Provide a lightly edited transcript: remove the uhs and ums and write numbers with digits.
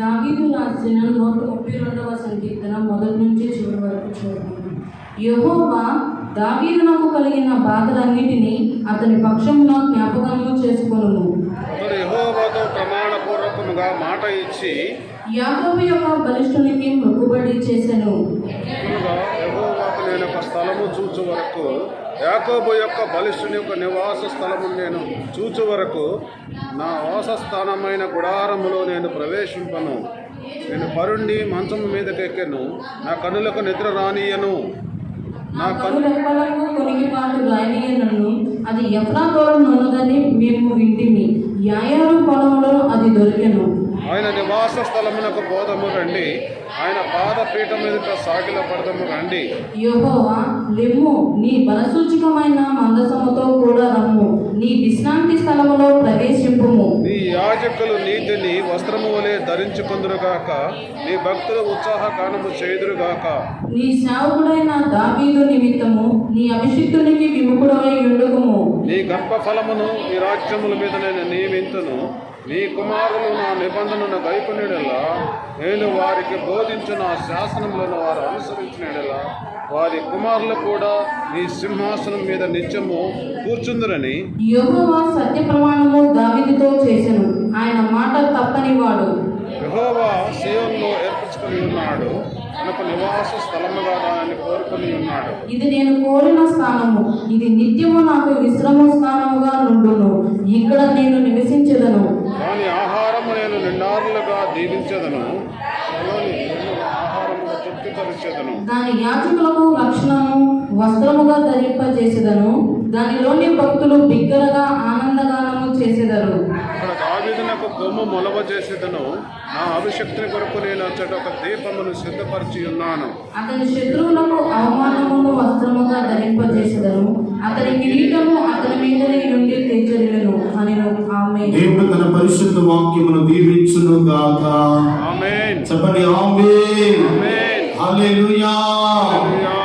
దావీదు రాసిన 132వ సంకీర్తన మొదటి నుంచి చివరి వరకు చూడండి. యెహోవా దావీదునకు కలిగిన బాధలన్నిటినీ అతని పక్షమున జ్ఞాపకము చేసుకొనును. అతడు యెహోవాతో ప్రమాణపూర్వకముగా మాట ఇచ్చి యాకోబు యొక్క బలిష్ఠునికి మొక్కుబడి చేసెను. యెహోవాకు నేను ఒక స్థలము చూచు వరకు, యాకోబు యొక్క బలిష్ఠుని యొక్క నివాస స్థలము నేను చూచు వరకు నా వాసస్థానమైన గుడారములో నేను ప్రవేశింపను. నేను పరుండి మంచము మీదకి ఎక్కెను, నా కన్నులకు నిద్ర రానియను. నా కనురెప్పలకు కొనికిపాటు రాయనీయనను. అది ఎఫ్రాతోలో నున్నదని మేము వింటిమి. యాయారు పొలంలో అది దొరికెను. ఆయన నివాస స్థలమునకు పోదము రండి, ఆయన పాదపీఠం ఎదుట సాగిల పడదము రండి. యెహోవా లెమ్ము, నీ బలసూచకమైన మందసముతో కూడా రమ్ము, నీ విశ్రాంతి స్థలములో ప్రవేశింపుము. నీ యాజకులు నీతిని వస్త్రము వలె ధరించుకొందురుగాక, నీ భక్తులు ఉత్సాహ గానము చేయుదురుగాక. నీ సేవకుడైన దావీదు నిమిత్తము నీ అభిషిక్తునికి విముఖుడవై ఉండుకుము. నీ గర్భఫలమును ఈ రాజ్యముల మీద నేను నియమింతును. నీ కుమారులు నా నిబంధనను గైకొనిడలా, నేను వారికి బోధించిన శాసనములను వారు అనుసరించినడలా, వారి కుమారులు కూడా నీ సింహాసనం మీద నిత్యము కూర్చుందురని యెహోవా సత్య ప్రమాణము దావీదుతో చేసెను. ఆయన మాట తప్పనివాడు. యెహోవా సీయోనులో ఏర్పరచుకొని ఉన్నాడు, తనకు నివాస స్థలముగా దానిని కోరుకొని ఉన్నాడు. ఇది నేను కోరిన స్థానము, ఇది నిత్యము నాకు విశ్రమ స్థానముగా నుండును. ఇక్కడ నేను నివసించెదను. దాని ఆహారము నేను నిండారులుగా దీవించెదను, ఆహారముగా తృప్తిపరిచెదను. దాని యాజకులకు రక్షణను వస్త్రముగా ధరింపజేసెదను. దానిలోని భక్తులు బిగ్గరగా ఆనందగానము చేసెదరు. ఇక్కడ దావీదునకు కొమ్ము మొలవ చేసేదను, నా అభిషక్తిని కొరకు నేను అచ్చట ఒక దీపమును సిద్ధపరిచి ఉన్నాను. అతని శత్రువులకు అవమానమును వస్త్రముగా ధరింపజేసెదను. అతని కిరీటము అతని మీదనే నుండి తెచ్చరిలను అని. ఆమేన్. దేవుడు తన పరిశుద్ధ వాక్యమును దీవించును గాక. ఆమేన్. చెప్పండి ఆమేన్. ఆమేన్. హల్లెలూయా. హల్లెలూయా.